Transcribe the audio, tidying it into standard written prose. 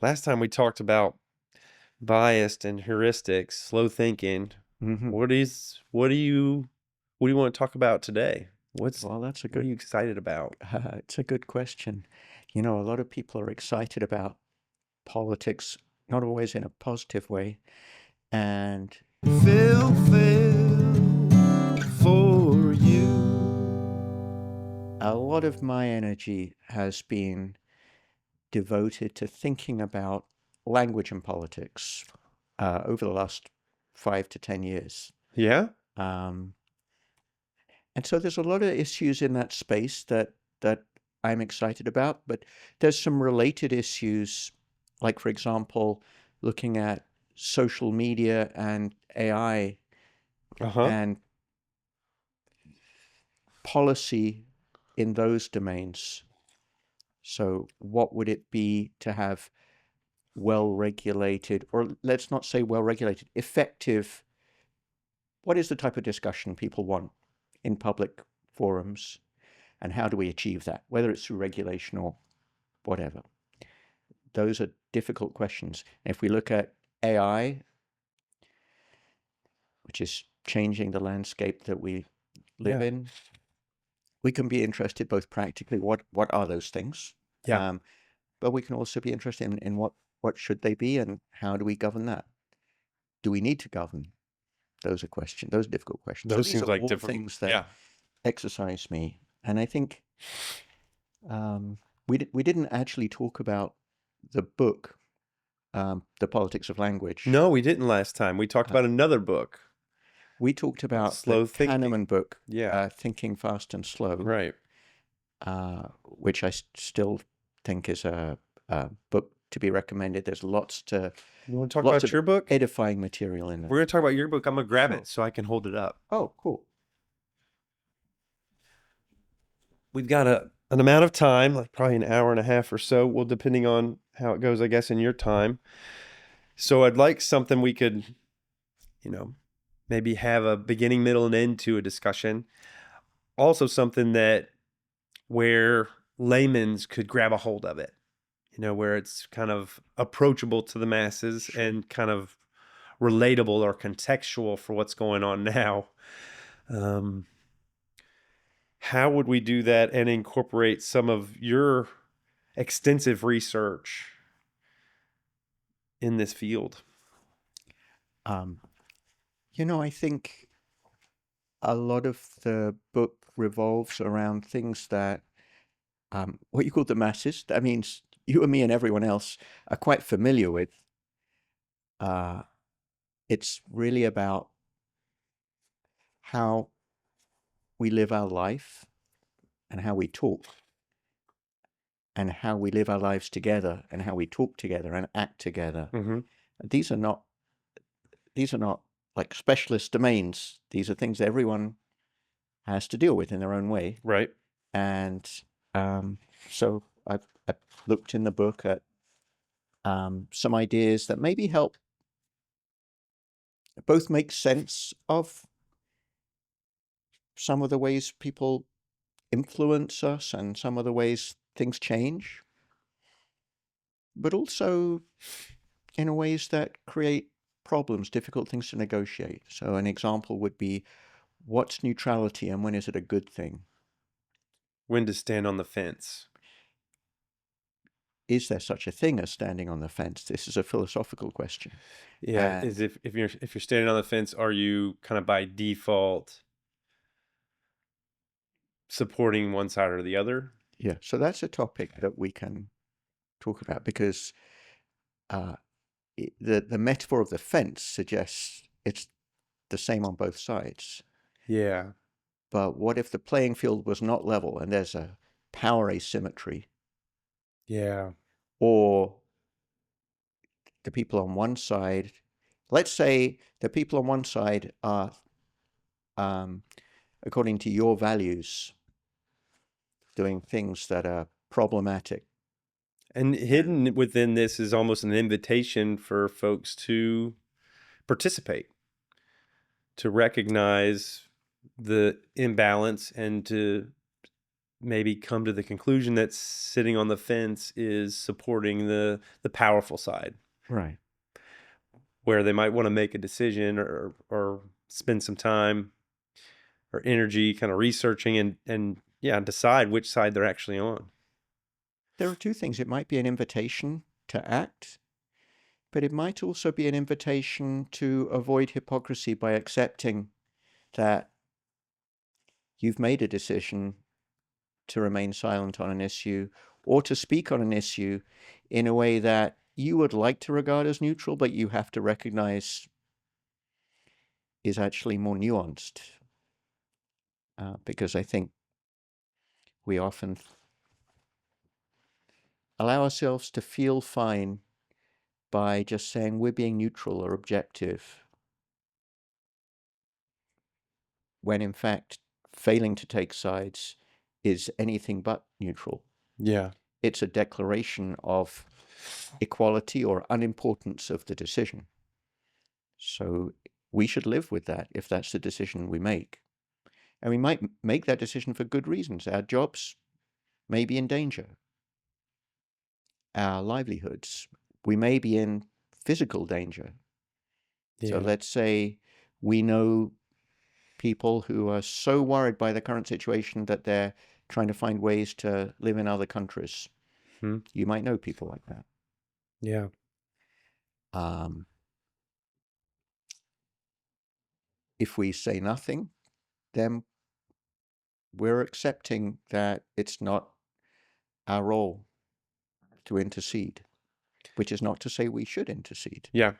Last time we talked about biased and heuristics, slow thinking. Hmm. What do you want to talk about today? Well, that's a What are good, you excited about? it's a good question. A lot of people are excited about politics, not always in a positive way. And Fail for you. a lot of my energy has been devoted to thinking about language and politics over the last 5 to 10 years. Yeah? Um, and so there's a lot of issues in that space that I'm excited about, but there's some related issues, like, for example, looking at social media and AI Uh-huh. and policy in those domains. So, what would it be to have well regulated, or let's not say well regulated, effective? What is the type of discussion people want in public forums, and how do we achieve that, whether it's through regulation or whatever? Those are difficult questions. If we look at AI, which is changing the landscape that we live Yeah. in, we can be interested both practically, what are those things? Yeah. Um, but we can also be interested in what should they be and how do we govern that? Do we need to govern? Those are questions. Those are difficult questions. So Those these seems are like all difficult. things that Yeah. exercise me. And I think we didn't actually talk about the book, The Politics of Language. No, we didn't last time. We talked Uh, about another book, we talked about the Slow Thinking. Kahneman book, Yeah. Thinking Fast and Slow, Right. which I still think is a book to be recommended. There's You want to talk lots about of your book? edifying material in We're there. going to talk about your book. I'm going to grab Sure. it so I can hold it up. Oh, cool. We've got an amount of time, like probably an hour and a half or so, well, depending on how it goes, I guess, in your time. So I'd like something we could, you know, maybe have a beginning, middle, and end to a discussion. Also something that where laymen's could grab a hold of it, where it's kind of approachable to the masses Sure. and kind of relatable or contextual for what's going on now. Um, how would we do that and incorporate some of your extensive research in this field? Um, I think a lot of the book revolves around things that what you call the masses. That means you and me and everyone else are quite familiar with. Uh, it's really about how we live our life and how we talk and how we live our lives together and how we talk together and act together. Mm-hmm. These are not these are not like specialist domains. These are things everyone has to deal with in their own way. Right. And so I've looked in the book at some ideas that maybe help both make sense of some of the ways people influence us and some of the ways things change, but also in ways that create problems, difficult things to negotiate. So an example would be, what's neutrality and when is it a good thing? When to stand on the fence. Is there such a thing as standing on the fence? This is a philosophical question. Yeah, is And if you're standing on the fence, are you kind of by default supporting one side or the other? yeah, so that's a topic that we can talk about because uh, the metaphor of the fence suggests it's the same on both sides. Yeah. But what if the playing field was not level and there's a power asymmetry, Yeah. or the people on one side, let's say the people on one side are, um, according to your values, doing things that are problematic. And hidden within this is almost an invitation for folks to participate, to recognize the imbalance and to maybe come to the conclusion that sitting on the fence is supporting the powerful side, Right. where they might want to make a decision or spend some time or energy kind of researching and yeah, decide which side they're actually on. There are two things. It might be an invitation to act, but it might also be an invitation to avoid hypocrisy by accepting that you've made a decision to remain silent on an issue or to speak on an issue in a way that you would like to regard as neutral, but you have to recognize is actually more nuanced. Because I think we often allow ourselves to feel fine by just saying we're being neutral or objective, when in fact failing to take sides is anything but neutral. Yeah. It's a declaration of equality or unimportance of the decision. So we should live with that if that's the decision we make. And we might make that decision for good reasons. Our jobs may be in danger, our livelihoods, we may be in physical danger. So Yeah. let's say we know people who are so worried by the current situation that they're trying to find ways to live in other countries. Hmm. You might know people like that. Yeah. If we say nothing, then we're accepting that it's not our role to intercede, which is not to say we should intercede. Yeah.